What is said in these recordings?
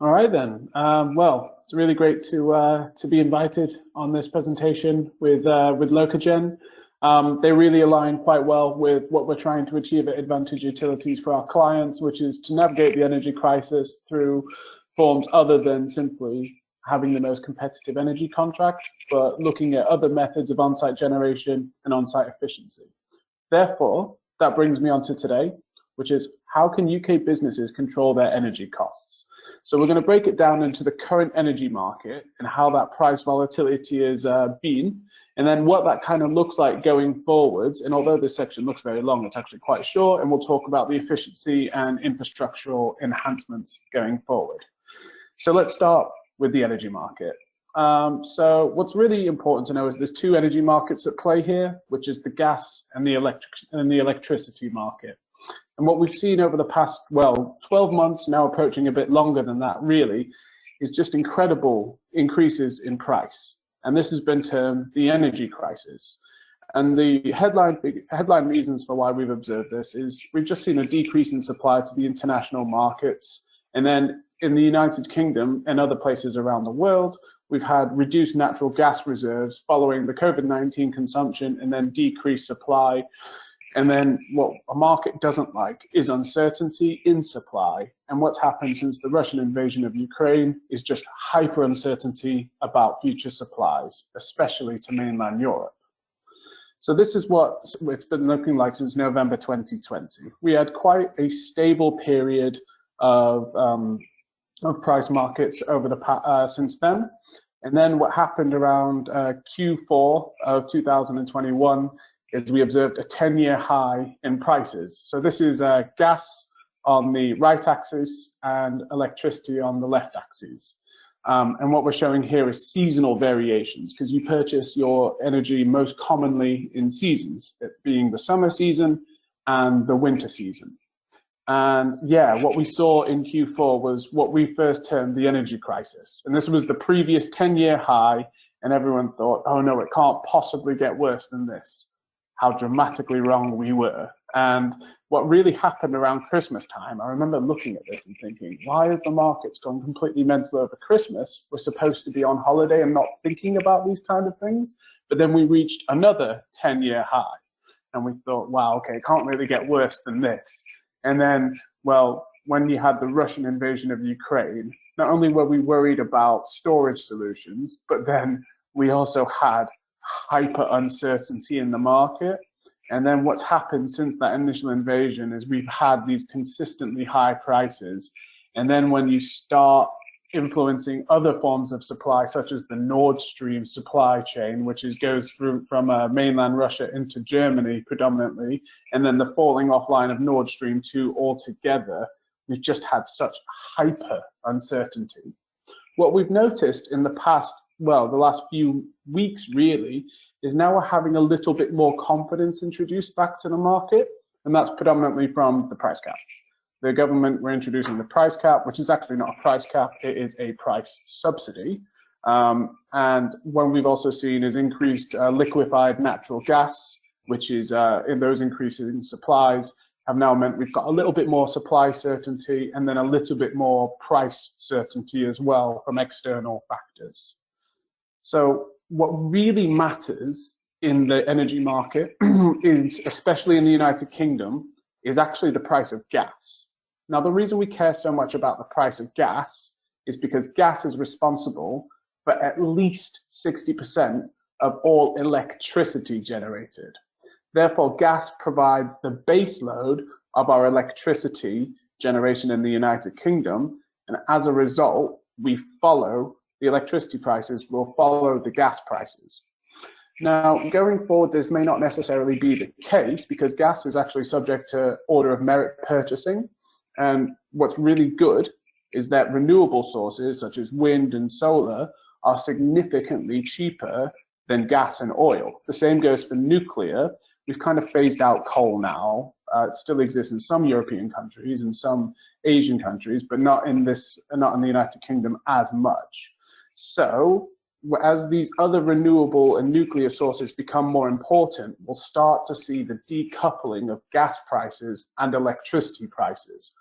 All right then. Well, it's really great to be invited on this presentation with Locagen. They really align quite well with what we're trying to achieve at Advantage Utilities for our clients, which is to navigate the energy crisis through forms other than simply having the most competitive energy contract, but looking at other methods of on-site generation and on-site efficiency. Therefore, that brings me on to today, which is how can UK businesses control their energy costs? So we're going to break it down into the current energy market and how that price volatility has been, and then what that kind of looks like going forwards. And although this section looks very long, it's actually quite short, and we'll talk about the efficiency and infrastructural enhancements going forward. So let's start with the energy market. So what's really important to know is there's two energy markets at play here, which is the gas and the electricity market. And what we've seen over the past, well, 12 months, now approaching a bit longer than that really, is just incredible increases in price. And this has been termed the energy crisis. And the headline reasons for why we've observed this is we've just seen a decrease in supply to the international markets. And then in the United Kingdom and other places around the world, we've had reduced natural gas reserves following the COVID-19 consumption and then decreased supply. And then what a market doesn't like is uncertainty in supply. And what's happened since the Russian invasion of Ukraine is just hyper uncertainty about future supplies, especially to mainland Europe. So this is what it's been looking like since November 2020. We had quite a stable period of price markets over the since then. And then what happened around Q4 of 2021 is we observed a 10-year high in prices. So this is gas on the right axis and electricity on the left axis. And what we're showing here is seasonal variations, because you purchase your energy most commonly in seasons, it being the summer season and the winter season. And yeah, what we saw in Q4 was what we first termed the energy crisis. And this was the previous 10-year high, and everyone thought, oh no, it can't possibly get worse than this. How dramatically wrong we were. And what really happened around Christmas time, I remember looking at this and thinking, why have the markets gone completely mental over Christmas? We're supposed to be on holiday and not thinking about these kind of things. But then we reached another 10-year high. And we thought, wow, okay, it can't really get worse than this. And then, well, when you had the Russian invasion of Ukraine, not only were we worried about storage solutions, but then we also had hyper uncertainty in the market. And then what's happened since that initial invasion is we've had these consistently high prices. And then when you start influencing other forms of supply, such as the Nord Stream supply chain, which goes through from mainland Russia into Germany predominantly, and then the falling offline of Nord Stream 2 altogether, we've just had such hyper uncertainty. What we've noticed in the past, well, the last few weeks really, is now we're having a little bit more confidence introduced back to the market, and that's predominantly from the price cap. The government were introducing the price cap, which is actually not a price cap, it is a price subsidy. And what we've also seen is increased liquefied natural gas, which is in those increasing supplies have now meant we've got a little bit more supply certainty and then a little bit more price certainty as well from external factors. So what really matters in the energy market is, especially in the United Kingdom, is actually the price of gas. Now, the reason we care so much about the price of gas is because gas is responsible for at least 60% of all electricity generated. Therefore, gas provides the base load of our electricity generation in the United Kingdom, and as a result, the electricity prices will follow the gas prices. Now, going forward, this may not necessarily be the case because gas is actually subject to order of merit purchasing. And what's really good is that renewable sources such as wind and solar are significantly cheaper than gas and oil. The same goes for nuclear. We've kind of phased out coal now. It still exists in some European countries and some Asian countries, but not in the United Kingdom as much. So as these other renewable and nuclear sources become more important, we'll start to see the decoupling of gas prices and electricity prices.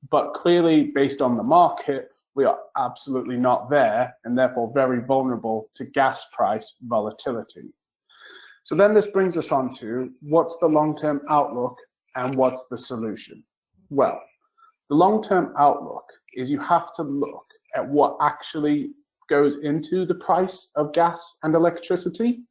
But clearly, based on the market, we are absolutely not there, and therefore very vulnerable to gas price volatility. So then this brings us on to what's the long-term outlook and what's the solution? Well, the long-term outlook is you have to look at what actually goes into the price of gas and electricity.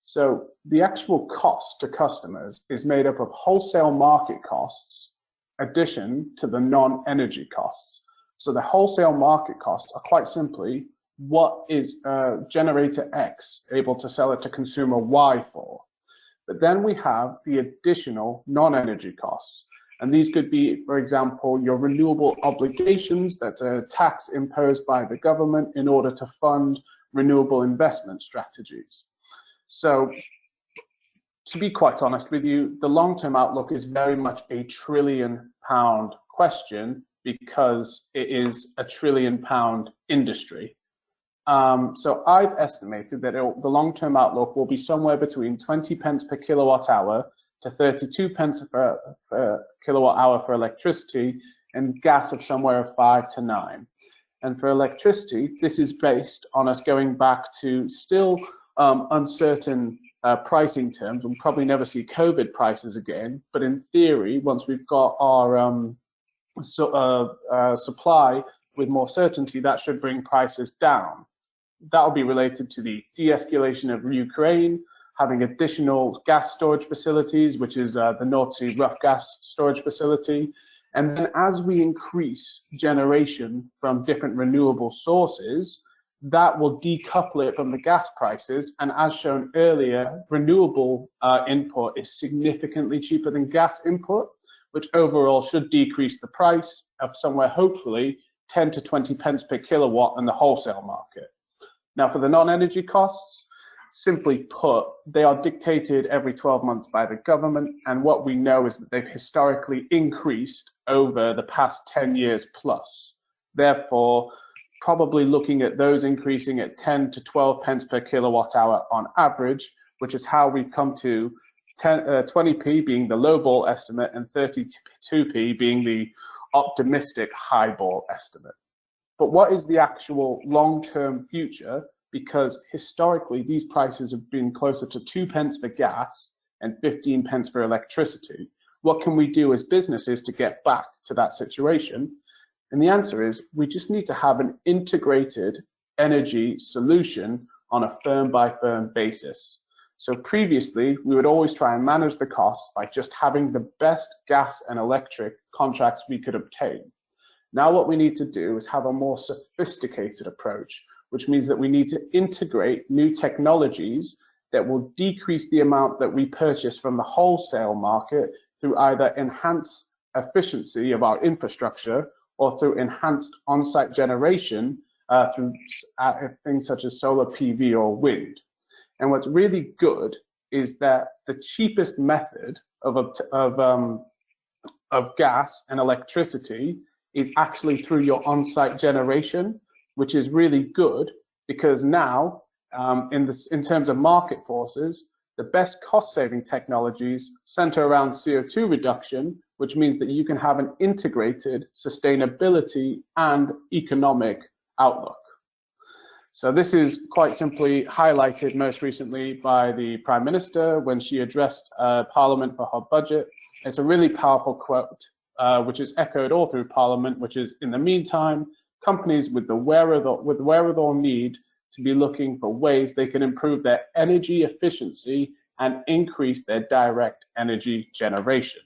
So the actual cost to customers is made up of wholesale market costs, addition to the non-energy costs. So the wholesale market costs are quite simply what is generator X able to sell it to consumer Y for. But then we have the additional non-energy costs. And these could be, for example, your renewable obligations. That's a tax imposed by the government in order to fund renewable investment strategies. So to be quite honest with you, the long-term outlook is very much a £1 trillion question, because it is a £1 trillion industry. So I've estimated that the long-term outlook will be somewhere between 20 pence per kilowatt hour to 32 pence per kilowatt hour for electricity, and gas of somewhere of 5 to 9. And for electricity, this is based on us going back to still uncertain pricing terms. We'll probably never see COVID prices again, but in theory, once we've got our supply with more certainty, that should bring prices down. That will be related to the de-escalation of Ukraine, having additional gas storage facilities, which is the North Sea rough gas storage facility. And then as we increase generation from different renewable sources, that will decouple it from the gas prices. And as shown earlier, renewable input is significantly cheaper than gas input, which overall should decrease the price of somewhere, hopefully, 10 to 20 pence per kilowatt in the wholesale market. Now, for the non-energy costs, simply put, they are dictated every 12 months by the government. And what we know is that they've historically increased over the past 10 years plus. Therefore, probably looking at those increasing at 10 to 12 pence per kilowatt hour on average, which is how we've come to 20p being the lowball estimate and 32p being the optimistic highball estimate. But what is the actual long-term future? Because historically, these prices have been closer to 2 pence for gas and 15 pence for electricity. What can we do as businesses to get back to that situation? And the answer is, we just need to have an integrated energy solution on a firm-by-firm basis. So previously, we would always try and manage the costs by just having the best gas and electric contracts we could obtain. Now what we need to do is have a more sophisticated approach, which means that we need to integrate new technologies that will decrease the amount that we purchase from the wholesale market through either enhanced efficiency of our infrastructure or through enhanced on-site generation through things such as solar PV or wind. And what's really good is that the cheapest method of gas and electricity is actually through your on-site generation, which is really good because now, in terms of market forces, the best cost-saving technologies center around CO2 reduction, which means that you can have an integrated sustainability and economic outlook. So this is quite simply highlighted most recently by the Prime Minister when she addressed Parliament for her budget. It's a really powerful quote, which is echoed all through Parliament, which is, in the meantime, companies with the wherewithal need to be looking for ways they can improve their energy efficiency and increase their direct energy generation.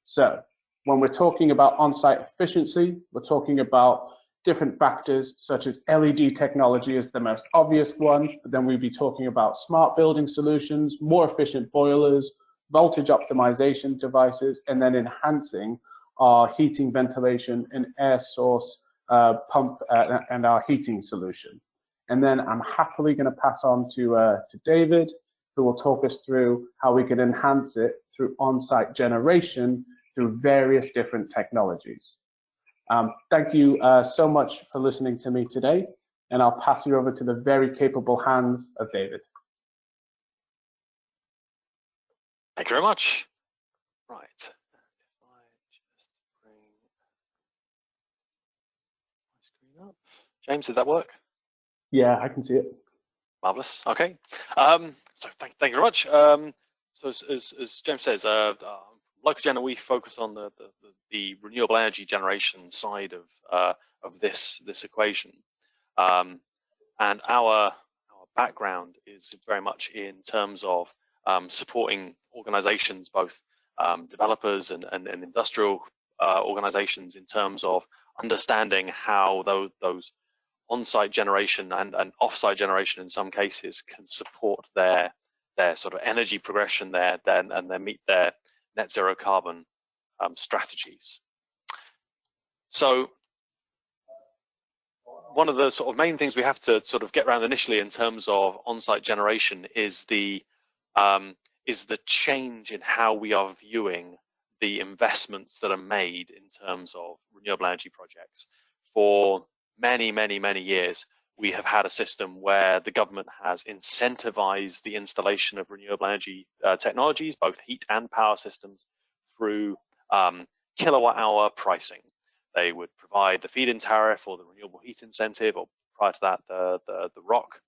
So when we're talking about on-site efficiency, we're talking about different factors such as LED technology is the most obvious one, but then we'd be talking about smart building solutions, more efficient boilers, voltage optimization devices, and then enhancing our heating, ventilation, and air source pump and our heating solution. And then I'm happily going to pass on to David, who will talk us through how we can enhance it through on-site generation through various different technologies. Thank you so much for listening to me today, and I'll pass you over to the very capable hands of David. Thank you very much. Right. If I just bring my screen James, did that work? Yeah, I can see it. Marvelous. Okay. So thank you very much. So as James says, Locogen, we focus on the renewable energy generation side of this equation, and our background is very much in terms of supporting organizations, both developers and industrial organizations, in terms of understanding how those on-site generation and off-site generation in some cases can support their sort of energy progression and they meet their net zero carbon strategies. So one of the sort of main things we have to sort of get around initially in terms of on-site generation is the change in how we are viewing the investments that are made in terms of renewable energy projects. For many, many, many years, we have had a system where the government has incentivized the installation of renewable energy technologies, both heat and power systems, through kilowatt hour pricing. They would provide the feed-in tariff or the renewable heat incentive, or prior to that, the ROC,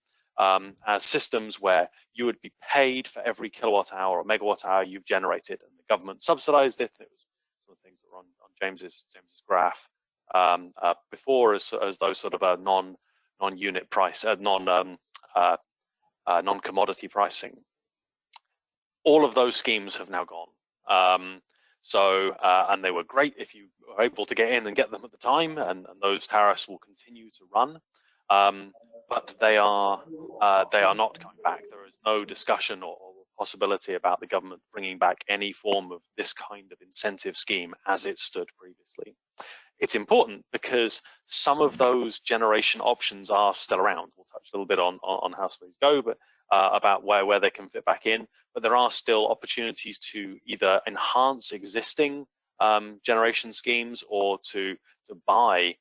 as systems where you would be paid for every kilowatt hour or megawatt hour you've generated, and the government subsidized it. And it was some of the things that were on James's graph before, as those sort of a non-unit price, non-commodity pricing. All of those schemes have now gone. And they were great if you were able to get in and get them at the time, and those tariffs will continue to run. But they are not coming back. There is no discussion or possibility about the government bringing back any form of this kind of incentive scheme as it stood previously. It's important because some of those generation options are still around. We'll touch a little bit on how things go, but about where they can fit back in. But there are still opportunities to either enhance existing generation schemes or to buy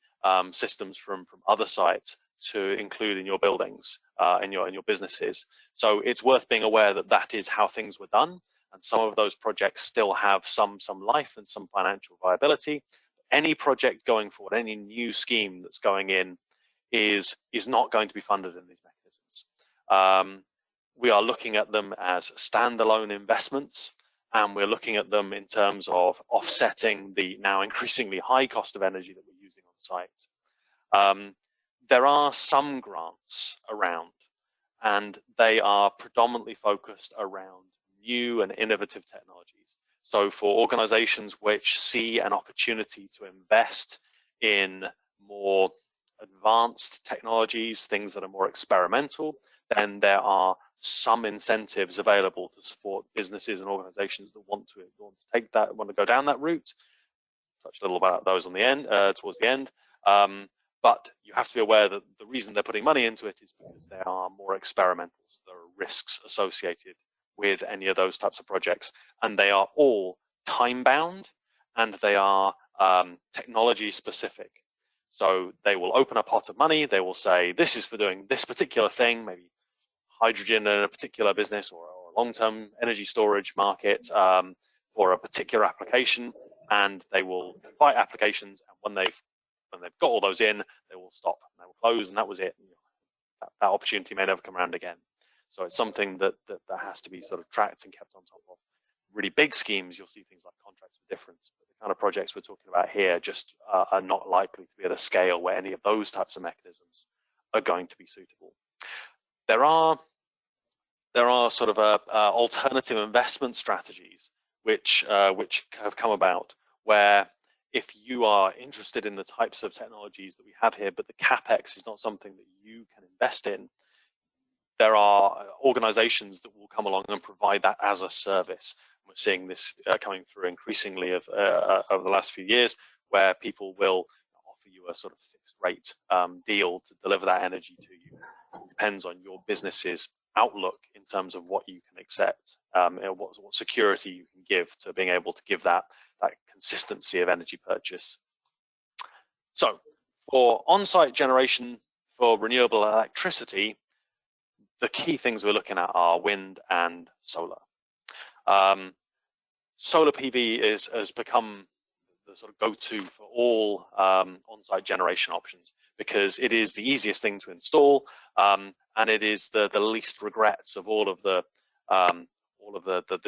systems from other sites to include in your buildings, in your businesses. So it's worth being aware that that is how things were done, and some of those projects still have some life and some financial viability. Any project going forward, any new scheme that's going in, is not going to be funded in these mechanisms. We are looking at them as standalone investments, and we're looking at them in terms of offsetting the now increasingly high cost of energy that we're using on site. There are some grants around, and they are predominantly focused around new and innovative technologies. So for organizations which see an opportunity to invest in more advanced technologies, things that are more experimental, then there are some incentives available to support businesses and organizations that want to go down that route. Touch a little about those on the end, towards the end. But you have to be aware that the reason they're putting money into it is because they are more experimental. So there are risks associated with any of those types of projects, and they are all time-bound, and they are technology specific. So they will open a pot of money, they will say, this is for doing this particular thing, maybe hydrogen in a particular business, or a long-term energy storage market for a particular application, and they will invite applications, and when they've got all those in, they will stop, and they will close, and that was it. That opportunity may never come around again. So it's something that has to be sort of tracked and kept on top of. Really big schemes, you'll see things like contracts for difference. But the kind of projects we're talking about here just are not likely to be at a scale where any of those types of mechanisms are going to be suitable. There are sort of alternative investment strategies which have come about, where if you are interested in the types of technologies that we have here, but the capex is not something that you can invest in, there are organizations that will come along and provide that as a service. We're seeing this coming through increasingly over the last few years, where people will offer you a sort of fixed rate deal to deliver that energy to you. It depends on your business's outlook in terms of what you can accept, and what security you can give to being able to give that consistency of energy purchase. So for on-site generation for renewable electricity, the key things we're looking at are wind and solar. Solar PV has become the sort of go-to for all on-site generation options, because it is the easiest thing to install, and it is the least regrets of all of the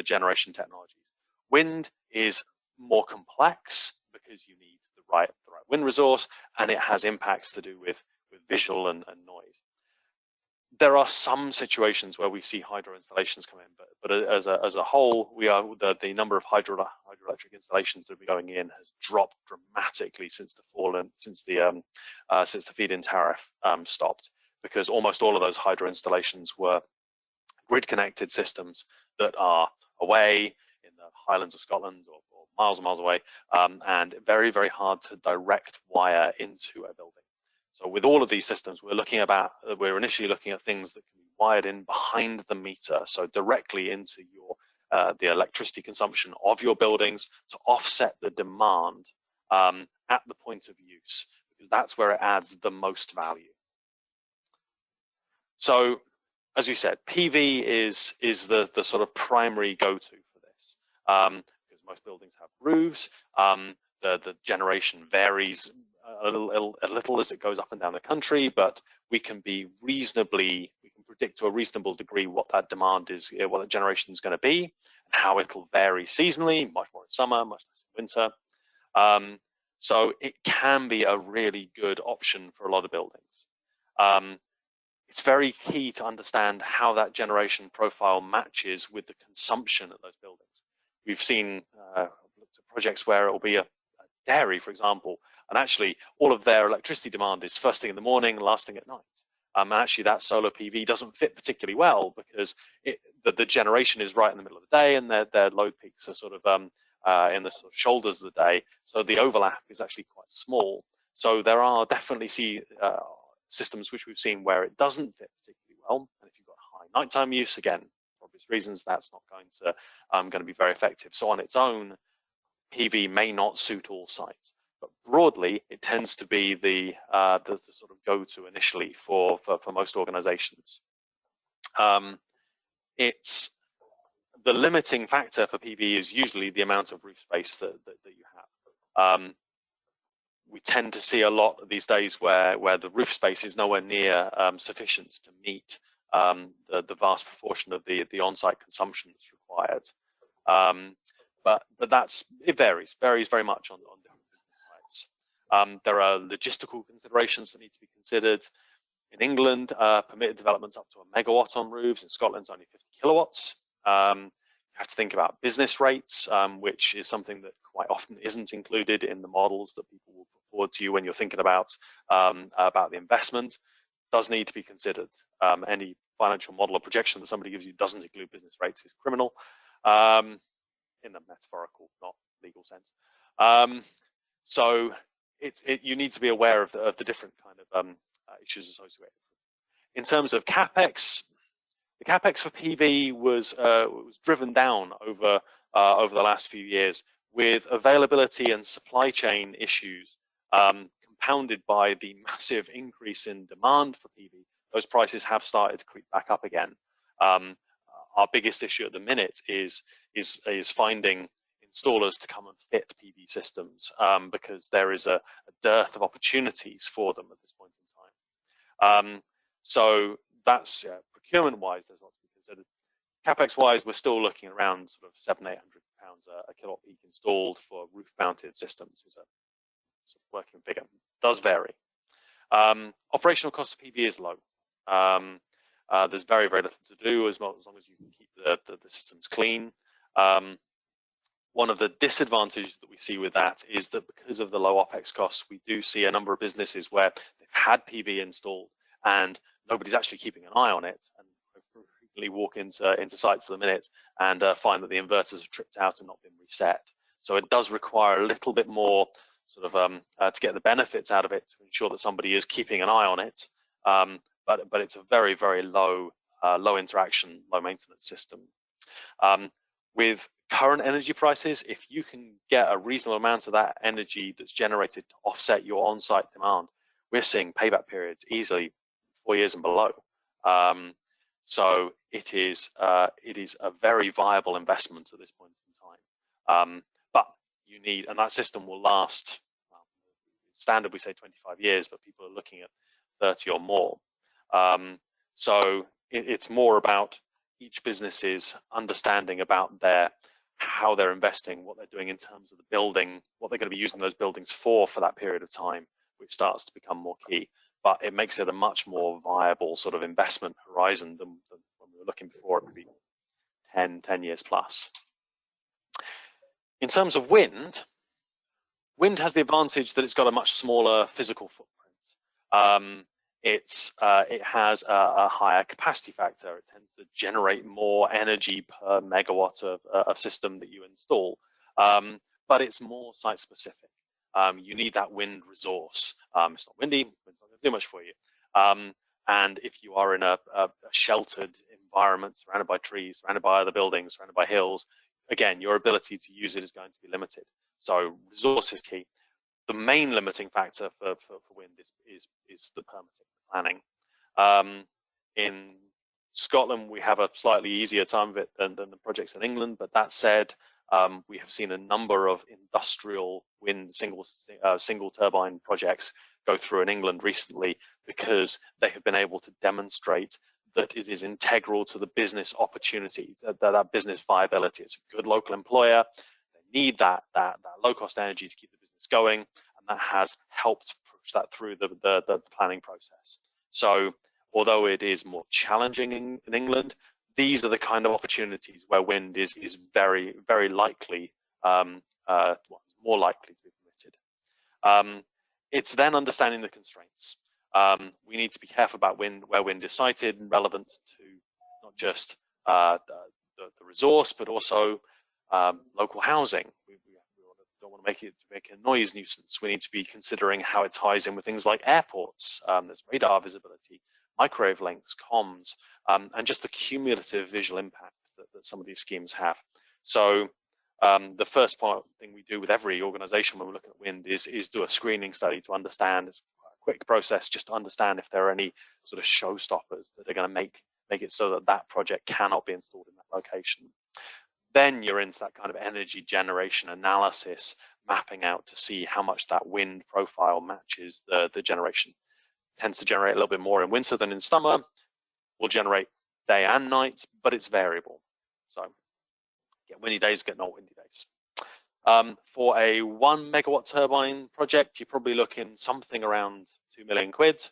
generation technologies. Wind is more complex because you need the right wind resource, and it has impacts to do with visual and noise. There are some situations where we see hydro installations come in, but as a whole, the number of hydroelectric installations that are going in has dropped dramatically since the feed-in tariff stopped, because almost all of those hydro installations were grid-connected systems that are away in the Highlands of Scotland or miles and miles away, and very, very hard to direct wire into a building. So with all of these systems, we're initially looking at things that can be wired in behind the meter, so directly into the electricity consumption of your buildings to offset the demand at the point of use, because that's where it adds the most value. So, as you said, PV is the sort of primary go-to for this, because most buildings have roofs. The generation varies a little as it goes up and down the country, but we can predict to a reasonable degree what that demand is, what the generation is going to be, and how it'll vary seasonally, much more in summer, much less in winter. So it can be a really good option for a lot of buildings. It's very key to understand how that generation profile matches with the consumption of those buildings. We've seen looked at projects where it will be a dairy, for example, and actually all of their electricity demand is first thing in the morning, last thing at night. And actually that solar PV doesn't fit particularly well, because the generation is right in the middle of the day, and their load peaks are sort of in the sort of shoulders of the day. So the overlap is actually quite small. So there are definitely systems which we've seen where it doesn't fit particularly well. And if you've got high nighttime use, again, for obvious reasons, that's not going to be very effective. So on its own, PV may not suit all sites, but broadly, it tends to be the sort of go-to initially for most organizations. It's the limiting factor for PV is usually the amount of roof space that you have. We tend to see a lot these days where the roof space is nowhere near sufficient to meet the vast proportion of the on-site consumption that's required. But it varies very much on different business types. There are logistical considerations that need to be considered. In England, permitted developments up to 1 megawatt on roofs. In Scotland, it's only 50 kilowatts. You have to think about business rates, which is something that quite often isn't included in the models that people will put forward to you when you're thinking about the investment. Does need to be considered. Any financial model or projection that somebody gives you doesn't include business rates is criminal. In the metaphorical, not legal sense. So you need to be aware of the different kind of issues associated. In terms of CapEx, the CapEx for PV was driven down over the last few years, with availability and supply chain issues compounded by the massive increase in demand for PV. Those prices have started to creep back up again. Our biggest issue at the minute is finding installers to come and fit PV systems, because there is a dearth of opportunities for them at this point in time. So that's procurement-wise, there's lots to be considered. CapEx-wise, we're still looking around sort of £700-800 a kilowatt peak installed for roof-mounted systems. Is a sort of working figure. It does vary. Operational cost of PV is low. There's very little to do as long as you can keep the systems clean. One of the disadvantages that we see with that is that because of the low OPEX costs, we do see a number of businesses where they've had PV installed and nobody's actually keeping an eye on it, and frequently walk into sites at the minute and find that the inverters have tripped out and not been reset. So it does require a little bit more sort of to get the benefits out of it, to ensure that somebody is keeping an eye on it. But it's a very low interaction, low maintenance system. With current energy prices, if you can get a reasonable amount of that energy that's generated to offset your on-site demand, we're seeing payback periods easily 4 years and below. So it is a very viable investment at this point in time. But you need, and that system will last, well, standard we say 25 years, but people are looking at 30 or more. So it's more about each business's understanding about how they're investing, what they're doing in terms of the building, what they're going to be using those buildings for that period of time, which starts to become more key. But it makes it a much more viable sort of investment horizon than when we were looking before. It could be 10 years plus. In terms of wind has the advantage that it's got a much smaller physical footprint. It has a higher capacity factor. It tends to generate more energy per megawatt of system that you install, but it's more site specific. You need that wind resource. It's not windy, wind's not going to do much for you. And if you are in a sheltered environment, surrounded by trees, surrounded by other buildings, surrounded by hills, again, your ability to use it is going to be limited. So resource is key. The main limiting factor for wind is the permitting, planning. In Scotland, we have a slightly easier time of it than the projects in England, but that said, we have seen a number of industrial wind single turbine projects go through in England recently because they have been able to demonstrate that it is integral to the business opportunity, that business viability. It's a good local employer. They need that low-cost energy to keep the business going, and that has helped push that through the planning process. So although it is more challenging in England, these are the kind of opportunities where wind is very, very likely, more likely to be permitted. It's then understanding the constraints. We need to be careful about where wind is sited and relevant to not just the resource, but also local housing. We don't want to make a noise nuisance. We need to be considering how it ties in with things like airports. There's radar visibility, microwave links, comms, and just the cumulative visual impact that some of these schemes have. So the first thing we do with every organization when we're looking at wind is do a screening study to understand. It's quite a quick process just to understand if there are any sort of showstoppers that are going to make it so that project cannot be installed in that location. Then you're into that kind of energy generation analysis, mapping out to see how much that wind profile matches the generation. Tends to generate a little bit more in winter than in summer. Will generate day and night, but it's variable. So get windy days, get not windy days. For a 1 megawatt turbine project, you're probably looking something around 2 million quid,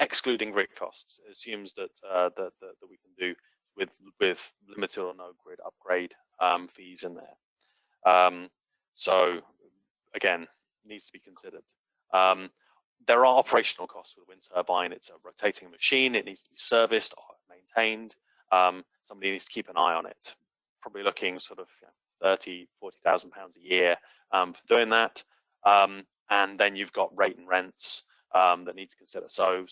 excluding grid costs. It assumes that we can do with limited or no grid upgrade fees in there. So again, needs to be considered. There are operational costs with a wind turbine. It's a rotating machine. It needs to be serviced or maintained. Somebody needs to keep an eye on it. Probably looking sort of 30, 40,000 pounds a year for doing that. And then you've got rate and rents that need to consider. So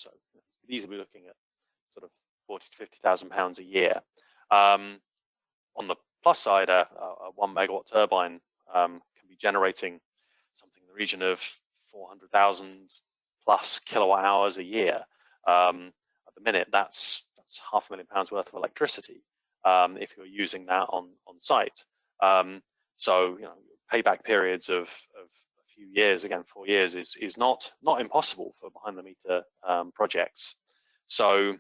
these will be looking at sort of 40 to 50,000 pounds a year. On the plus side, a 1 megawatt turbine can be generating something in the region of 400,000 plus kilowatt hours a year. At the minute, that's £500,000 worth of electricity if you're using that on site. So payback periods of a few years, again 4 years, is not impossible for behind the meter projects. So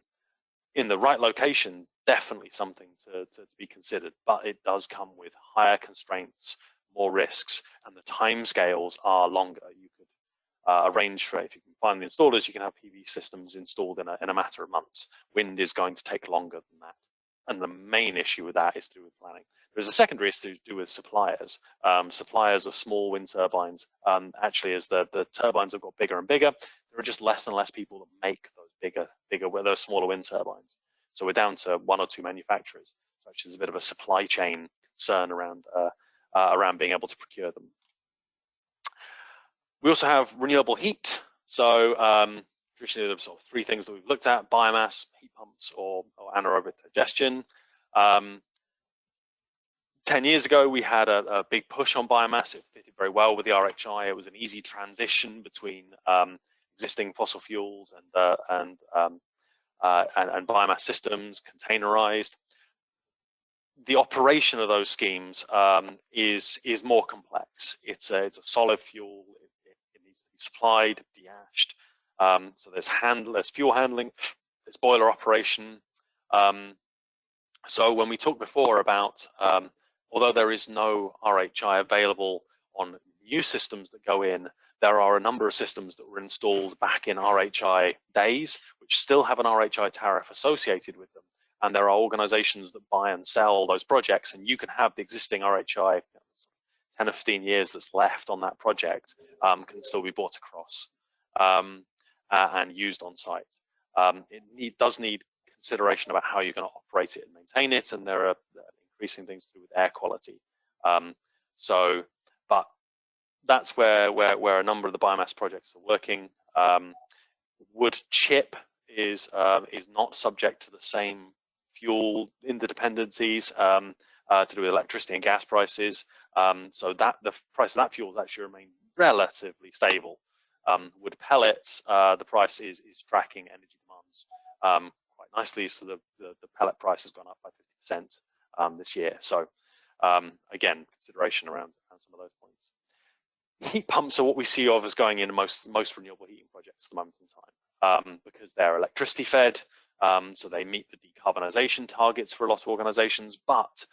in the right location, definitely something to be considered, but it does come with higher constraints, more risks, and the timescales are longer. You could arrange for, if you can find the installers, you can have PV systems installed in a matter of months. Wind is going to take longer than that. And the main issue with that is to do with planning. There's a secondary issue to do with suppliers. Suppliers of small wind turbines, actually, as the turbines have got bigger and bigger, there are just less and less people that make those those smaller wind turbines. So we're down to 1 or 2 manufacturers. So actually, there's a bit of a supply chain concern around being able to procure them. We also have renewable heat. So traditionally, there's sort of 3 things that we've looked at: biomass, heat pumps, or anaerobic digestion. 10 years ago, we had a big push on biomass. It fitted very well with the RHI. It was an easy transition between existing fossil fuels and biomass systems, containerized. The operation of those schemes is more complex. It's a solid fuel. It supplied, de-ashed. So there's fuel handling, there's boiler operation. So when we talked before about, although there is no RHI available on new systems that go in, there are a number of systems that were installed back in RHI days, which still have an RHI tariff associated with them. And there are organizations that buy and sell those projects, and you can have the existing RHI 10 or 15 years that's left on that project can still be bought across and used on site. It does need consideration about how you're going to operate it and maintain it, and there are increasing things to do with air quality. But that's where a number of the biomass projects are working. Wood chip is not subject to the same fuel interdependencies to do with electricity and gas prices. So that the price of that fuel has actually remained relatively stable. Wood pellets, the price is tracking energy demands quite nicely. So the pellet price has gone up by 50% this year. So again, consideration around some of those points. Heat pumps are what we see of as going into most renewable heating projects at the moment in time because they're electricity fed. So they meet the decarbonisation targets for a lot of organisations, but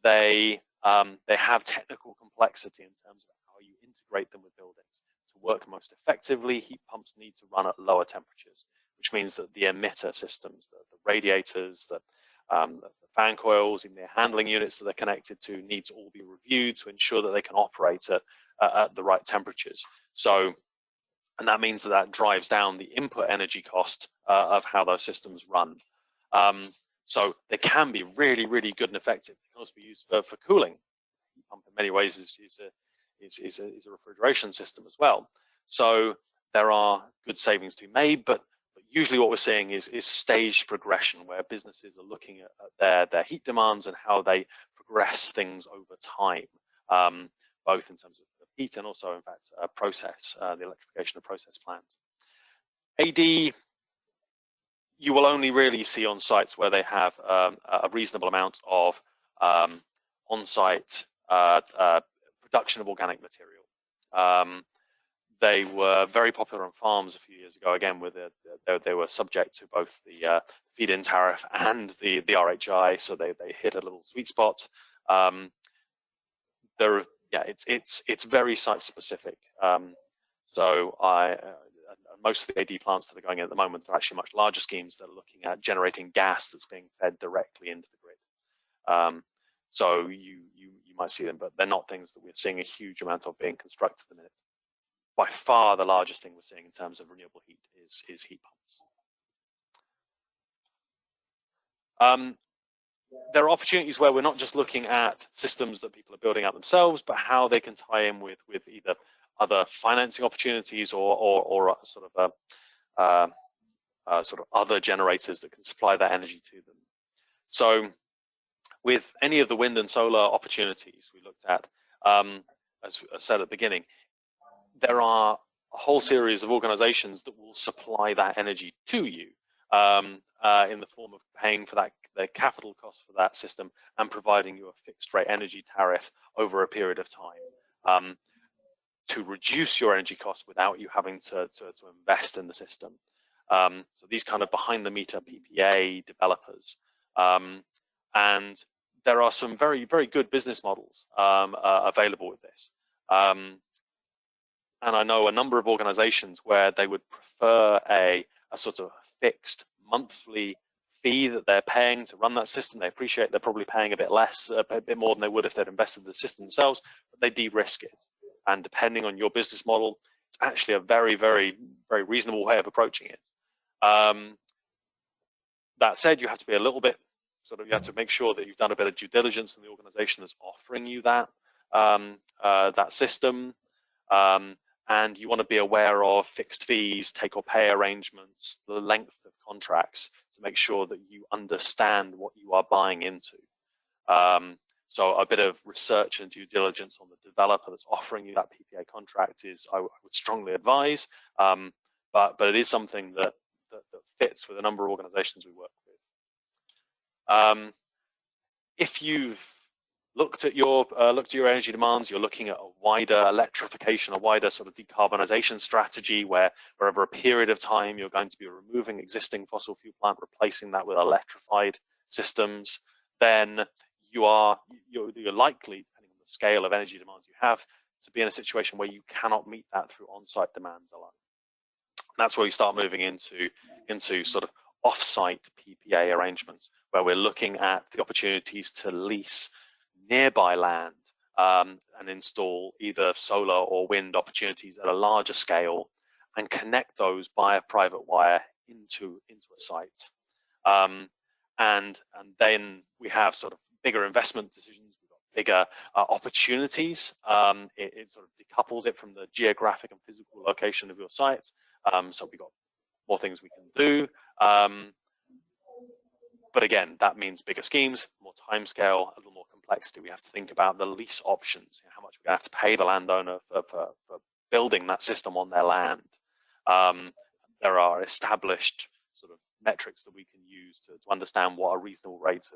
they have technical complexity in terms of how you integrate them with buildings. To work most effectively, heat pumps need to run at lower temperatures, which means that the emitter systems, the radiators, the fan coils, even the handling units that they're connected to need to all be reviewed to ensure that they can operate at the right temperatures. So, and that means that drives down the input energy cost of how those systems run. So they can be really, really good and effective. They can also be used for cooling. Heat pump in many ways is a refrigeration system as well. So there are good savings to be made, but usually what we're seeing is staged progression where businesses are looking at their heat demands and how they progress things over time, both in terms of heat and also, in fact, process, the electrification of process plants. AD, you will only really see on sites where they have a reasonable amount of on-site production of organic material. They were very popular on farms a few years ago, again, with they were subject to both the feed-in tariff and the RHI, so they hit a little sweet spot. It's very site specific. So most of the AD plants that are going in at the moment are actually much larger schemes that are looking at generating gas that's being fed directly into the grid. So you might see them, but they're not things that we're seeing a huge amount of being constructed at the minute. By far, the largest thing we're seeing in terms of renewable heat is heat pumps. There are opportunities where we're not just looking at systems that people are building out themselves, but how they can tie in with either other financing opportunities or sort of other generators that can supply that energy to them. So with any of the wind and solar opportunities we looked at, as I said at the beginning, there are a whole series of organizations that will supply that energy to you in the form of paying for the capital cost for that system and providing you a fixed rate energy tariff over a period of time to reduce your energy costs without you having to invest in the system. So these kind of behind the meter PPA developers. And there are some very, very good business models available with this. And I know a number of organizations where they would prefer a sort of fixed monthly fee that they're paying to run that system. They appreciate they're probably paying a bit less, a bit more than they would if they'd invested in the system themselves, but they de-risk it. And depending on your business model, it's actually a very, very, very reasonable way of approaching it. That said, you have to be a little bit you have to make sure that you've done a bit of due diligence in the organization that's offering you that that system. And you want to be aware of fixed fees, take or pay arrangements, the length of contracts to make sure that you understand what you are buying into. So a bit of research and due diligence on the developer that's offering you that PPA contract is, I would strongly advise, but it is something that fits with a number of organizations we work with. If you've looked at your energy demands, you're looking at a wider electrification, a wider sort of decarbonization strategy where over a period of time you're going to be removing existing fossil fuel plant, replacing that with electrified systems, then you're likely, depending on the scale of energy demands you have, to be in a situation where you cannot meet that through on-site demands alone. And that's where we start moving into sort of off-site PPA arrangements, where we're looking at the opportunities to lease nearby land and install either solar or wind opportunities at a larger scale and connect those by a private wire into a site. And then we have sort of bigger investment decisions, we've got bigger opportunities. It sort of decouples it from the geographic and physical location of your site. So we've got more things we can do. But again, that means bigger schemes, more time scale, a little more complexity. We have to think about the lease options, how much we're going to have to pay the landowner for building that system on their land. There are established sort of metrics that we can use to understand what a reasonable rate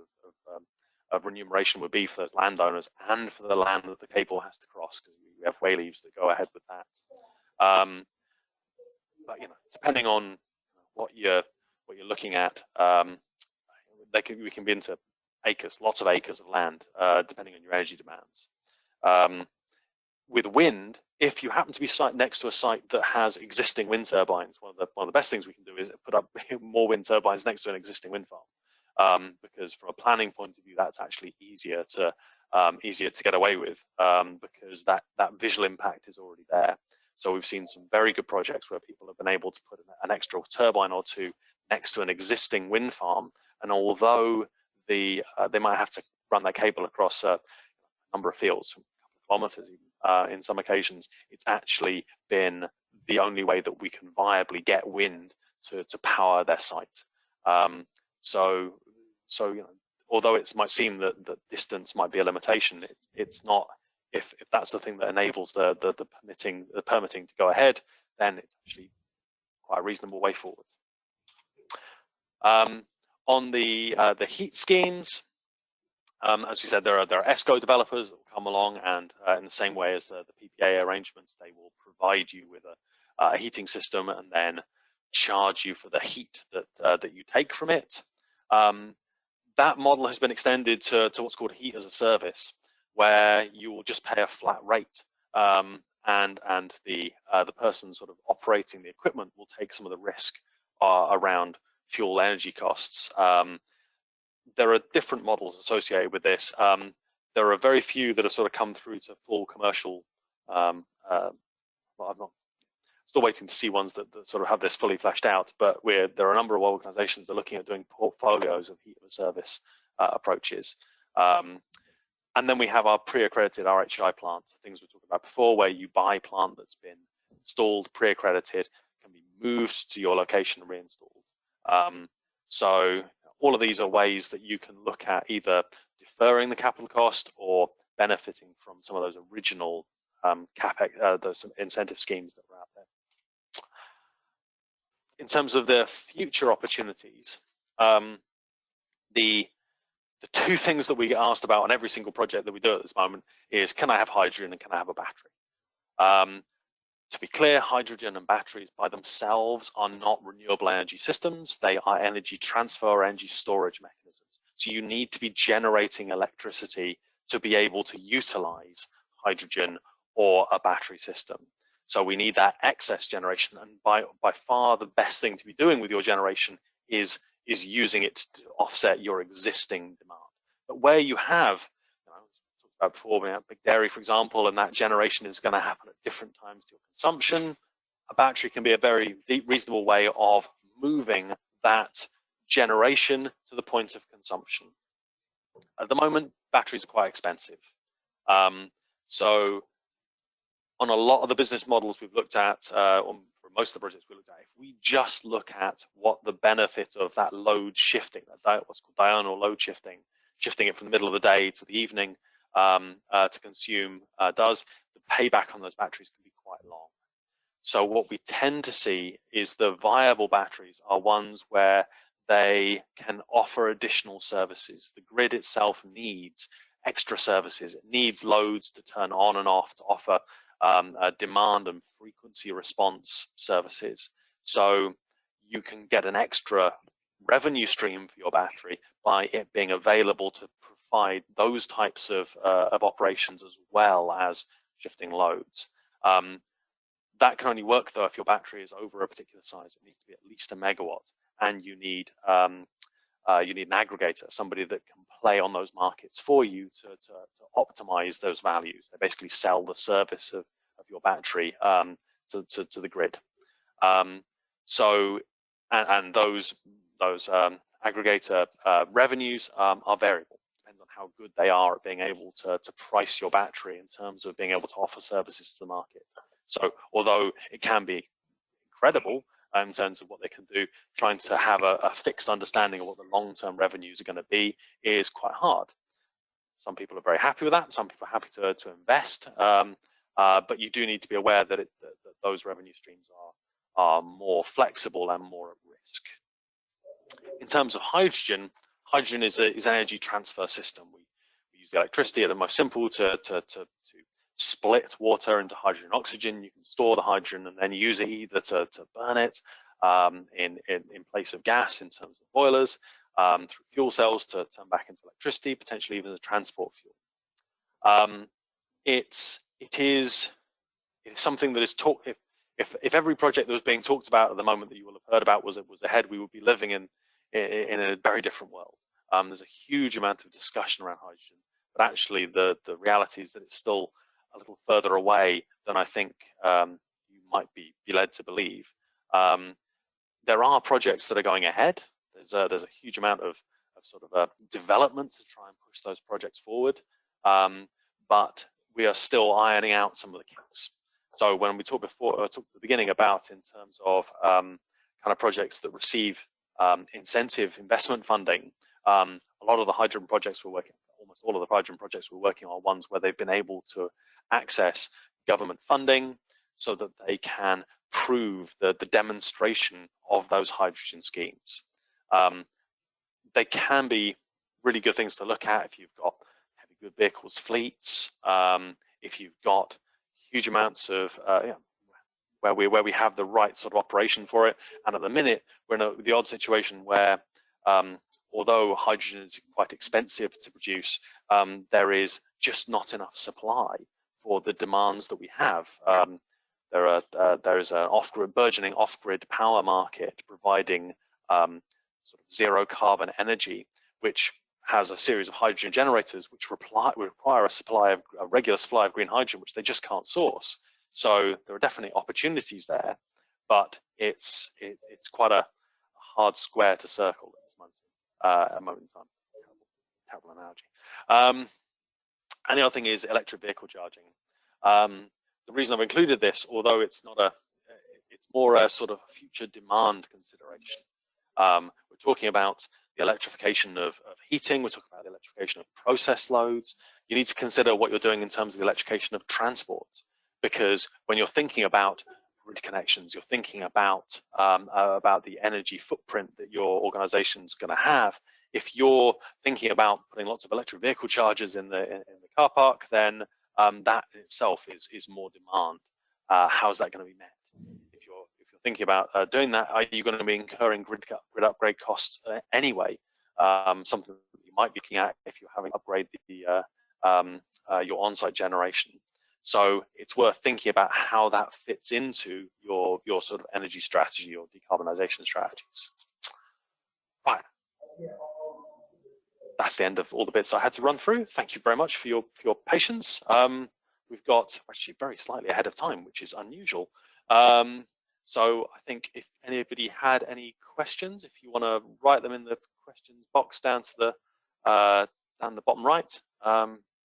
of remuneration would be for those landowners and for the land that the cable has to cross, because we have way leaves that go ahead with that. But depending on what you're looking at, we can be into acres, lots of acres of land, depending on your energy demands. With wind, if you happen to be next to a site that has existing wind turbines, one of the best things we can do is put up more wind turbines next to an existing wind farm, because from a planning point of view, that's actually easier to get away with, because that visual impact is already there. So we've seen some very good projects where people have been able to put an extra turbine or two next to an existing wind farm, and although they might have to run that cable across a number of fields, a couple of kilometers even, in some occasions, it's actually been the only way that we can viably get wind to power their site. So although it might seem that distance might be a limitation, it's not. If that's the thing that enables the permitting to go ahead, then it's actually quite a reasonable way forward. On the heat schemes, as we said, there are ESCO developers that will come along, and in the same way as the PPA arrangements, they will provide you with a heating system and then charge you for the heat that you take from it. That model has been extended to what's called heat as a service, where you will just pay a flat rate, and the person sort of operating the equipment will take some of the risk around fuel energy costs. There are different models associated with this. There are very few that have sort of come through to full commercial. Well, I'm not still waiting to see ones that sort of have this fully fleshed out, but there are a number of organizations that are looking at doing portfolios of heat as a service approaches. And then we have our pre-accredited RHI plant, things we talked about before, where you buy plant that's been installed, pre-accredited, can be moved to your location and reinstalled. So all of these are ways that you can look at either deferring the capital cost or benefiting from some of those original CapEx, those incentive schemes that were out there. In terms of the future opportunities, the two things that we get asked about on every single project that we do at this moment is, can I have hydrogen and can I have a battery? To be clear, hydrogen and batteries by themselves are not renewable energy systems. They are energy transfer or energy storage mechanisms. So you need to be generating electricity to be able to utilize hydrogen or a battery system. So we need that excess generation, and by far the best thing to be doing with your generation is using it to offset your existing demand. But where you have, talked about before, we have big dairy, for example, and that generation is going to happen at different times to your consumption, a battery can be a very reasonable way of moving that generation to the point of consumption. At the moment, batteries are quite expensive. So on a lot of the business models we've looked at, for most of the projects we looked at, if we just look at what the benefit of that load shifting, what's called diurnal load shifting it from the middle of the day to the evening to consume does, the payback on those batteries can be quite long. So what we tend to see is the viable batteries are ones where they can offer additional services. The grid itself needs extra services. It needs loads to turn on and off, to offer demand and frequency response services. So you can get an extra revenue stream for your battery by it being available to provide those types of operations as well as shifting loads. That can only work though if your battery is over a particular size. It needs to be at least 1 megawatt, and you need an aggregator, somebody that can play on those markets for you to optimize those values. They basically sell the service of your battery to the grid. And those aggregator revenues are variable. Depends on how good they are at being able to price your battery in terms of being able to offer services to the market. So although it can be incredible in terms of what they can do, trying to have a fixed understanding of what the long-term revenues are going to be is quite hard. Some people are very happy with that. Some people are happy to invest, but you do need to be aware that those revenue streams are more flexible and more at risk. In terms of hydrogen, hydrogen is an energy transfer system. We use the electricity at the most simple to split water into hydrogen and oxygen. You can store the hydrogen and then use it either to burn it in place of gas in terms of boilers, through fuel cells to turn back into electricity, potentially even as a transport fuel. It is something that is talked. If every project that was being talked about at the moment that you will have heard about was ahead, we would be living in a very different world. There's a huge amount of discussion around hydrogen, but actually the reality is that it's still a little further away than I think you might be led to believe. There are projects that are going ahead. There's a huge amount of sort of development to try and push those projects forward, but we are still ironing out some of the kinks. So when we talked at the beginning about in terms of kind of projects that receive incentive investment funding, a lot of the hydrogen projects we're working, almost all of the hydrogen projects we're working on are ones where they've been able to access government funding so that they can prove the demonstration of those hydrogen schemes. They can be really good things to look at if you've got heavy good vehicles fleets, if you've got huge amounts of where we have the right sort of operation for it. And at the minute, we're in the odd situation where although hydrogen is quite expensive to produce, there is just not enough supply for the demands that we have. There is an burgeoning off-grid power market providing sort of zero carbon energy, which has a series of hydrogen generators which require a regular supply of green hydrogen, which they just can't source. So there are definitely opportunities there, but it's quite a hard square to circle at this moment in time. Terrible analogy. And the other thing is electric vehicle charging. The reason I've included this, although it's more a sort of future demand consideration. We're talking about the electrification of heating. We're talking about the electrification of process loads. You need to consider what you're doing in terms of the electrification of transport, because when you're thinking about grid connections, you're thinking about the energy footprint that your organization's going to have. If you're thinking about putting lots of electric vehicle chargers in the car park, then that in itself is more demand. How's that going to be met? If you're thinking about doing that, are you going to be incurring grid upgrade costs anyway? Something that you might be looking at if you're having to upgrade your on-site generation. So it's worth thinking about how that fits into your sort of energy strategy or decarbonization strategies. Right. That's the end of all the bits I had to run through. Thank you very much for your patience. We've got actually very slightly ahead of time, which is unusual. So I think if anybody had any questions, if you want to write them in the questions box down to the bottom right,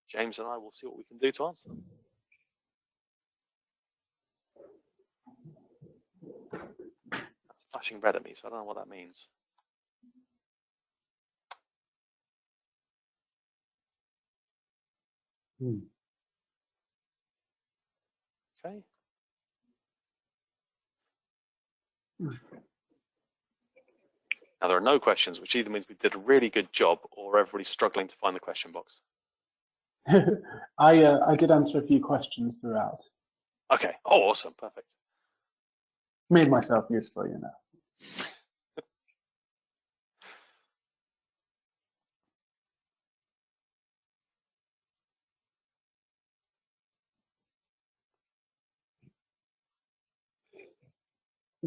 James and I will see what we can do to answer them. That's flashing red at me, so I don't know what that means. Okay. Now there are no questions, which either means we did a really good job or everybody's struggling to find the question box. I did answer a few questions throughout. Okay. Oh, awesome. Perfect. Made myself useful, you know.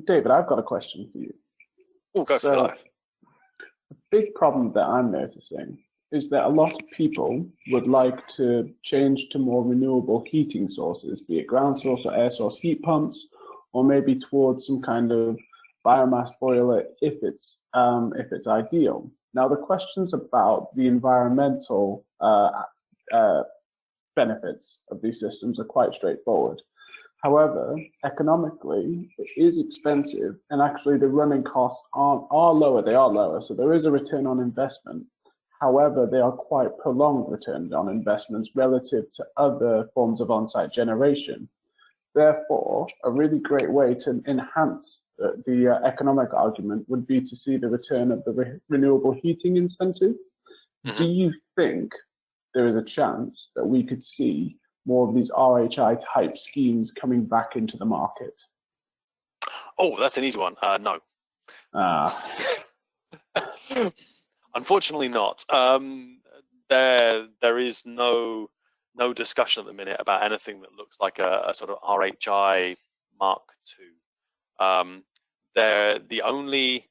David, I've got a question for you. Oh, go for life. A big problem that I'm noticing is that a lot of people would like to change to more renewable heating sources, be it ground source or air source heat pumps, or maybe towards some kind of biomass boiler if it's ideal. Now, the questions about the environmental benefits of these systems are quite straightforward. However, economically, it is expensive, and actually the running costs are lower. They are lower, so there is a return on investment. However, they are quite prolonged returns on investments relative to other forms of on-site generation. Therefore, a really great way to enhance the economic argument would be to see the return of the renewable heating incentive. Do you think there is a chance that we could see more of these RHI type schemes coming back into the market? Oh, that's an easy one. No. Unfortunately not. There is no discussion at the minute about anything that looks like a sort of RHI Mark II. The only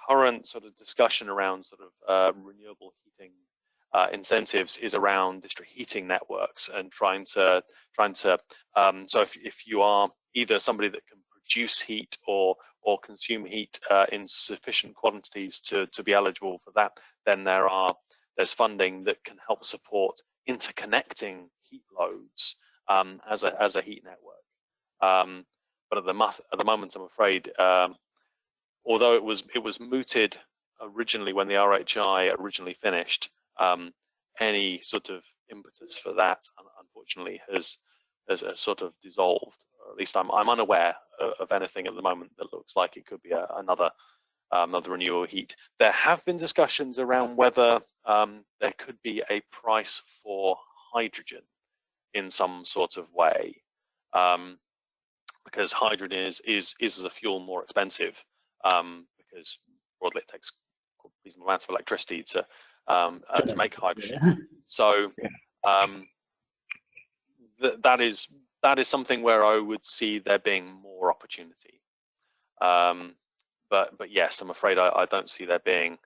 current sort of discussion around sort of renewable heating incentives is around district heating networks and trying to so if you are either somebody that can produce heat or consume heat in sufficient quantities to be eligible for that, then there's funding that can help support interconnecting heat loads as a heat network. But at the moment, I'm afraid, although it was mooted originally when the RHI originally finished, any sort of impetus for that, unfortunately, has sort of dissolved. Or at least I'm unaware of anything at the moment that looks like it could be another renewable heat. There have been discussions around whether there could be a price for hydrogen in some sort of way, because hydrogen is as a fuel more expensive, because broadly it takes reasonable amounts of electricity to make hydrogen. So that is something where I would see there being more opportunity. But yes, I'm afraid I don't see there being.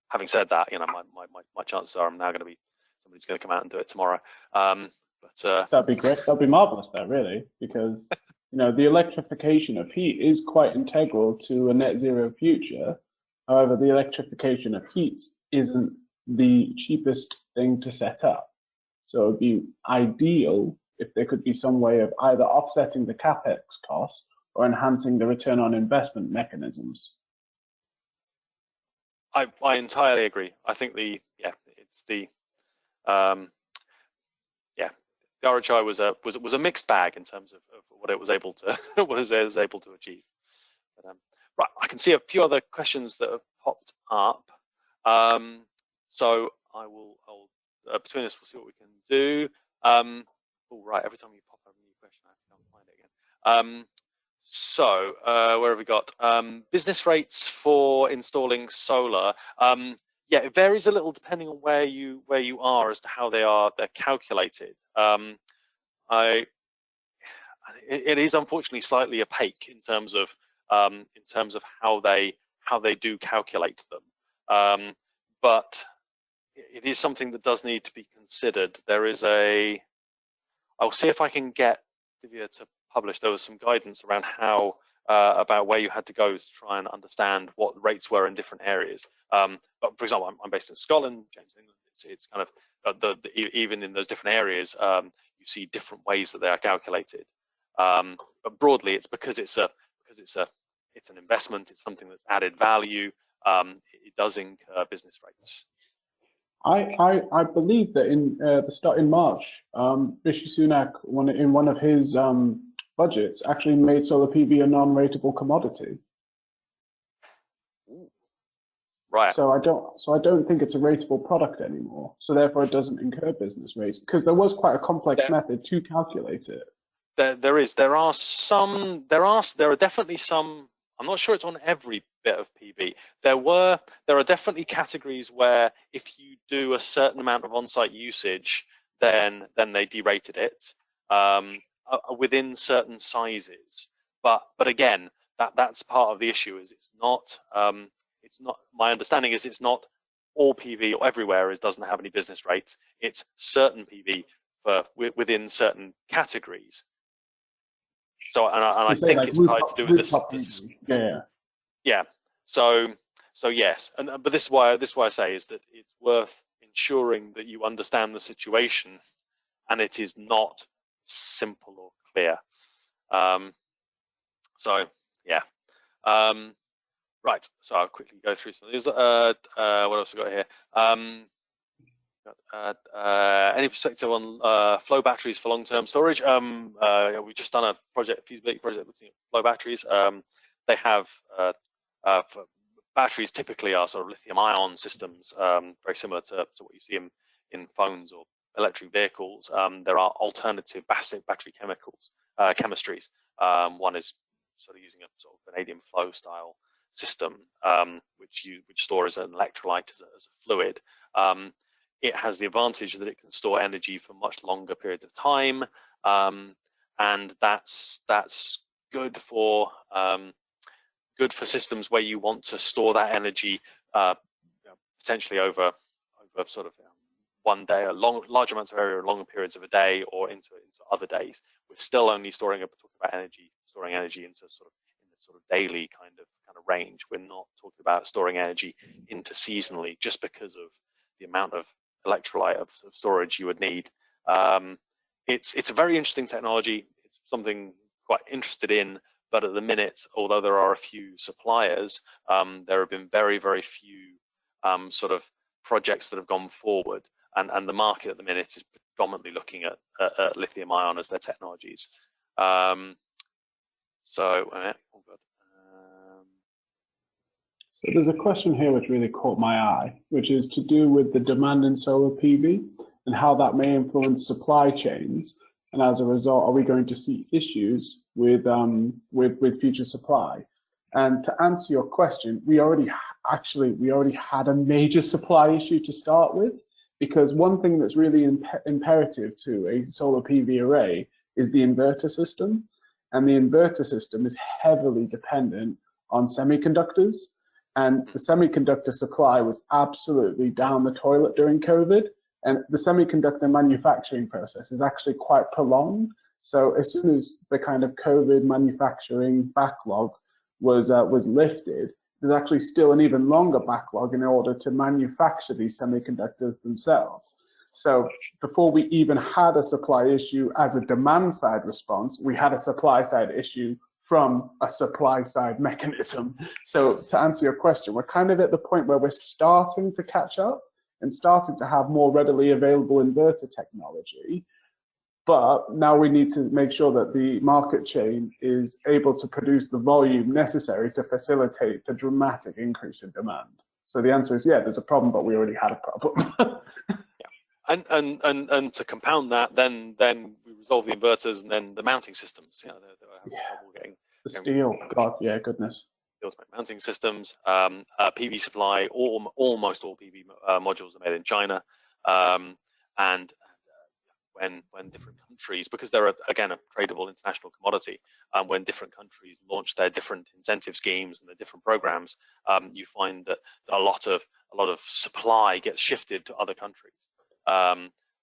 Having said that, you know, my chances are I'm now going to be somebody's going to come out and do it tomorrow. But that'd be great. That'd be marvelous, that really, because you know the electrification of heat is quite integral to a net zero future. However, the electrification of heat isn't the cheapest thing to set up. So it'd be ideal if there could be some way of either offsetting the capex cost or enhancing the return on investment mechanisms. I entirely agree. I think the RHI was a mixed bag in terms of what it was able to achieve. But, right, I can see a few other questions that have popped up. So I'll between us, we'll see what we can do. Oh, right, every time you pop up a new question, I have to go and find it again. So where have we got? Business rates for installing solar. Yeah, it varies a little depending on where you are as to how they're calculated. It is unfortunately slightly opaque in terms of how they do calculate them. But it is something that does need to be considered. There is I'll see if I can get Divya to publish. There was some guidance around how about where you had to go to try and understand what rates were in different areas. But for example, I'm based in Scotland, James, England. It's kind of even in those different areas, you see different ways that they are calculated. But broadly, it's because it's an investment. It's something that's added value. It does incur business rates. I believe that in March, Rishi Sunak, in one of his budgets, actually made solar PV a non-rateable commodity. Right. So I don't think it's a rateable product anymore. So therefore, it doesn't incur business rates because there was quite a complex method to calculate it. There are definitely some. I'm not sure it's on every bit of PV. There are definitely categories where if you do a certain amount of on-site usage, then they derated it within certain sizes. But again, that's part of the issue. Is it's not. My understanding is it's not all PV or everywhere doesn't have any business rates. It's certain PV within certain categories. So I think like it's tied to do with this. Yeah. So yes, but this is why I say is that it's worth ensuring that you understand the situation, and it is not simple or clear. So yeah. Right. So I'll quickly go through some of these. What else have we got here? Any perspective on flow batteries for long-term storage? We've just done a feasibility project looking at flow batteries. They have for batteries typically are sort of lithium-ion systems, very similar to what you see in phones or electric vehicles. There are alternative battery chemistries. One is sort of using a sort of vanadium flow style system, which store as an electrolyte as a fluid. It has the advantage that it can store energy for much longer periods of time, and that's good for systems where you want to store that energy potentially over sort of one day, large amounts of area, longer periods of a day, or into other days. We're still only storing energy into sort of daily kind of range. We're not talking about storing energy into seasonally, just because of the amount of electrolyte of storage you would need. It's a very interesting technology. It's something quite interested in, but at the minute, although there are a few suppliers, there have been very, very few sort of projects that have gone forward, and the market at the minute is predominantly looking at lithium ion as their technologies. So there's a question here which really caught my eye, which is to do with the demand in solar PV and how that may influence supply chains. And as a result, are we going to see issues with future supply? And to answer your question, we already had a major supply issue to start with, because one thing that's really imperative to a solar PV array is the inverter system. And the inverter system is heavily dependent on semiconductors. And the semiconductor supply was absolutely down the toilet during COVID. And the semiconductor manufacturing process is actually quite prolonged. So as soon as the kind of COVID manufacturing backlog was lifted, there's actually still an even longer backlog in order to manufacture these semiconductors themselves. So before we even had a supply issue as a demand side response, we had a supply side issue from a supply side mechanism. So to answer your question, we're kind of at the point where we're starting to catch up and starting to have more readily available inverter technology. But now we need to make sure that the market chain is able to produce the volume necessary to facilitate the dramatic increase in demand. So the answer is, yeah, there's a problem, but we already had a problem. And to compound that, then we resolve the inverters and then the mounting systems. You know, they're trouble getting the steel. God, yeah, goodness. Mounting systems, PV supply. Almost all PV modules are made in China, and when different countries, because they're again a tradable international commodity, when different countries launch their different incentive schemes and their different programs, you find that a lot of supply gets shifted to other countries.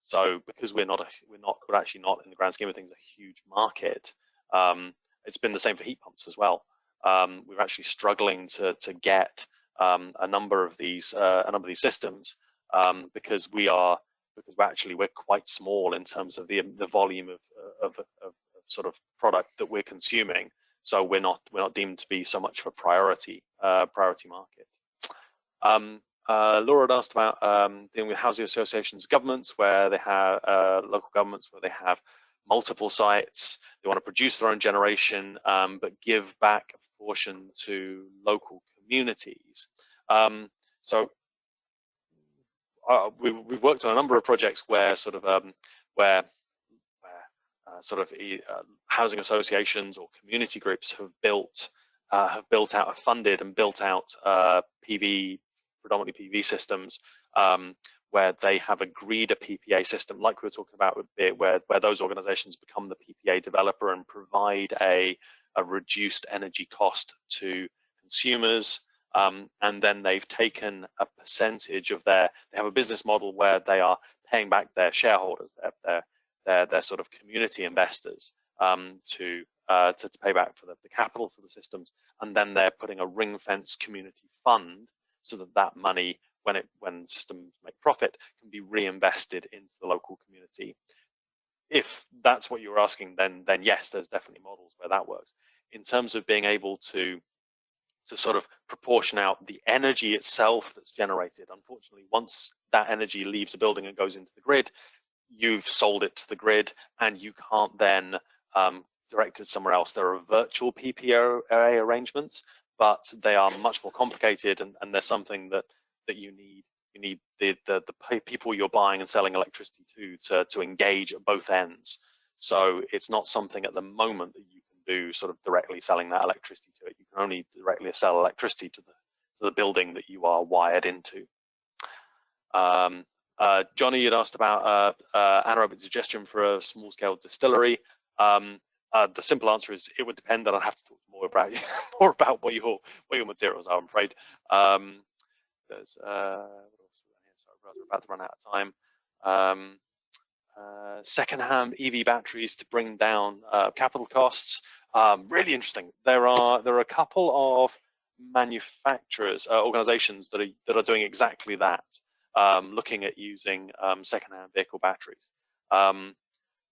So because we're actually not in the grand scheme of things a huge market, it's been the same for heat pumps as well. We're actually struggling to get a number of these systems because we're quite small in terms of the volume of sort of product that we're consuming. So we're not deemed to be so much of a priority market. Laura had asked about dealing with housing associations, governments where they have local governments where they have multiple sites. They want to produce their own generation, but give back a portion to local communities. So we've worked on a number of projects where sort of housing associations or community groups have built out, have funded and built out PV, predominantly PV systems, where they have agreed a PPA system, like we were talking about with BIT, where those organizations become the PPA developer and provide a reduced energy cost to consumers. And then they've taken a percentage of they have a business model where they are paying back their shareholders, their sort of community investors, to pay back for the capital for the systems, and then they're putting a ring-fence community fund so that money, when systems make profit, can be reinvested into the local community. If that's what you're asking, then yes, there's definitely models where that works. In terms of being able to sort of proportion out the energy itself that's generated, unfortunately, once that energy leaves a building and goes into the grid, you've sold it to the grid, and you can't then direct it somewhere else. There are virtual PPA arrangements, but they are much more complicated, and there's something that you need. You need the people you're buying and selling electricity to engage at both ends. So it's not something at the moment that you can do sort of directly selling that electricity to it. You can only directly sell electricity to the building that you are wired into. Johnny had asked about anaerobic digestion for a small-scale distillery. The simple answer is it would depend, and I'd have to talk more about what your materials are, I'm afraid. There's what else? Sorry, we're about to run out of time. Second-hand EV batteries to bring down capital costs. Really interesting. There are a couple of manufacturers, organizations that are doing exactly that, looking at using second-hand vehicle batteries.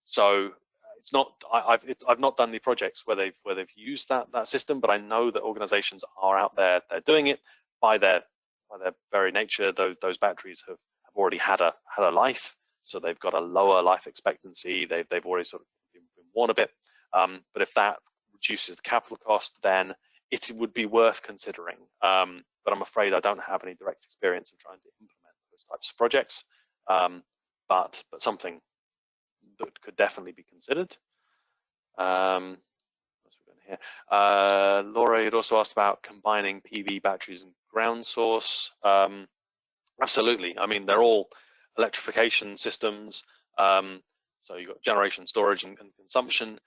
So it's not, I've not done any projects where they've used that system, but I know that organizations are out there. They're doing it by their very nature. Those batteries have already had a life, so they've got a lower life expectancy. They've already sort of been worn a bit. But if that reduces the capital cost, then it would be worth considering. But I'm afraid I don't have any direct experience in trying to implement those types of projects. But something that could definitely be considered. Laura had also asked about combining PV batteries and ground source. Absolutely. I mean, they're all electrification systems. So you've got generation, storage, and consumption.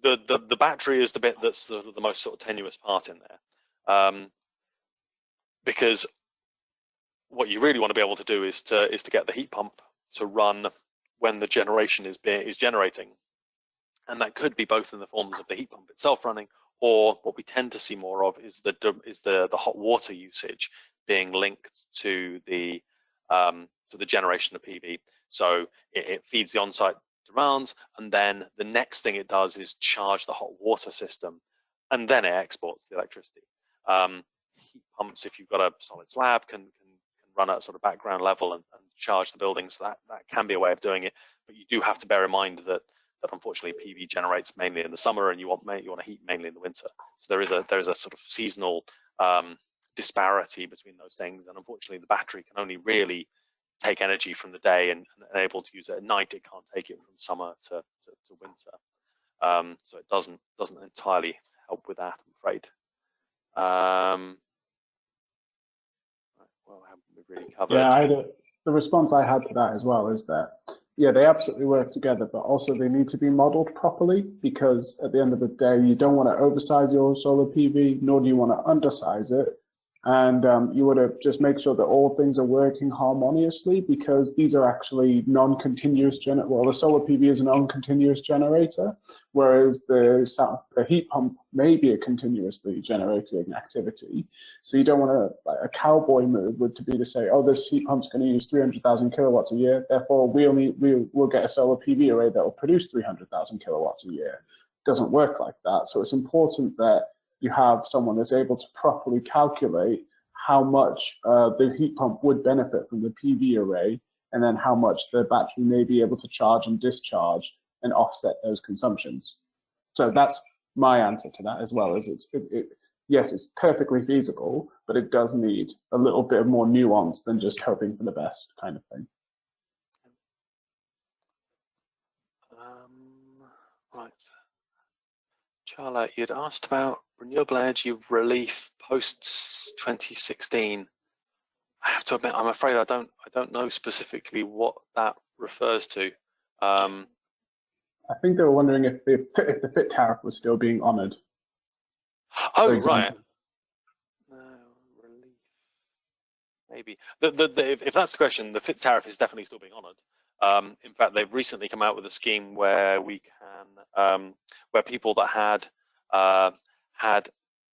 The battery is the bit that's the most sort of tenuous part in there, because what you really want to be able to do is to get the heat pump to run when the generation is generating. And that could be both in the forms of the heat pump itself running, or what we tend to see more of is the hot water usage being linked to the generation of PV. So it feeds the on-site demands, and then the next thing it does is charge the hot water system, and then it exports the electricity. Heat pumps, if you've got a solid slab, can run at sort of background level and charge the building. So that can be a way of doing it, but you do have to bear in mind that unfortunately PV generates mainly in the summer, and you want to heat mainly in the winter. So there is a sort of seasonal disparity between those things, and unfortunately the battery can only really take energy from the day and able to use it at night. It can't take it from summer to winter. So it doesn't entirely help with that, I'm afraid. Well, haven't we really covered? Yeah, the response I had to that as well is that, yeah, they absolutely work together, but also they need to be modeled properly, because at the end of the day, you don't want to oversize your solar PV, nor do you want to undersize it. And you want to just make sure that all things are working harmoniously, because these are actually non-continuous the solar PV is a non-continuous generator, whereas the heat pump may be a continuously generating activity. So you don't want to, like, a cowboy move would be to say, oh, this heat pump's going to use 300,000 kilowatts a year, therefore we'll get a solar PV array that will produce 300,000 kilowatts a year. It doesn't work like that. So it's important that you have someone that's able to properly calculate how much the heat pump would benefit from the PV array, and then how much the battery may be able to charge and discharge and offset those consumptions. So that's my answer to that, as well as yes, it's perfectly feasible, but it does need a little bit more nuance than just hoping for the best kind of thing. Right. Charlotte, you'd asked about renewable energy relief post 2016. I have to admit, I'm afraid I don't know specifically what that refers to. I think they were wondering if the FIT tariff was still being honoured. Oh, right. No, relief. Maybe. If that's the question, the FIT tariff is definitely still being honoured. In fact, they've recently come out with a scheme where we can, where people that had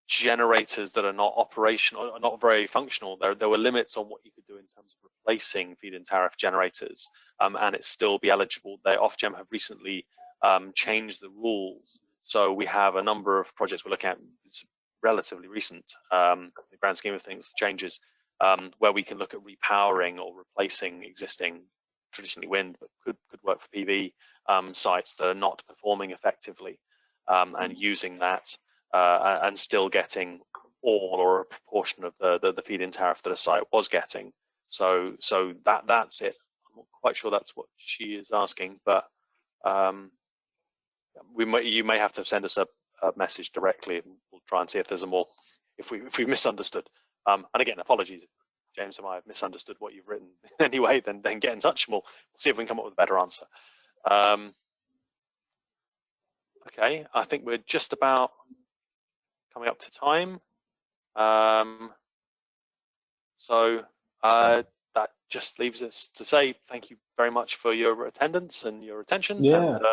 generators that are not operational, or not very functional, there were limits on what you could do in terms of replacing feed-in tariff generators, and it still be eligible. Ofgem have recently changed the rules, so we have a number of projects we're looking at. It's relatively recent, in the grand scheme of things, changes where we can look at repowering or replacing existing, traditionally wind, but could work for PV sites that are not performing effectively, and using that and still getting all or a proportion of the feed-in tariff that a site was getting. So that's it. I'm not quite sure that's what she is asking, but you may have to send us a message directly, and we'll try and see if there's a more, if we misunderstood. And again, apologies if James and I have misunderstood what you've written anyway, then get in touch and we'll see if we can come up with a better answer. Okay, I think we're just about coming up to time. So that just leaves us to say thank you very much for your attendance and your attention. Yeah. And,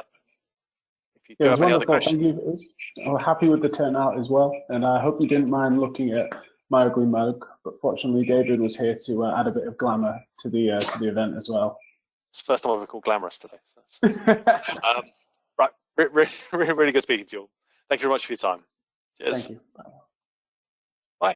if you do have any other questions. Thank you. I'm happy with the turnout as well, and I hope you didn't mind looking at my ugly mug. But fortunately, David was here to add a bit of glamour to the event as well. It's the first time I've ever called glamorous today. So right, really good speaking to you all. Thank you very much for your time. Cheers. Thank you. Bye.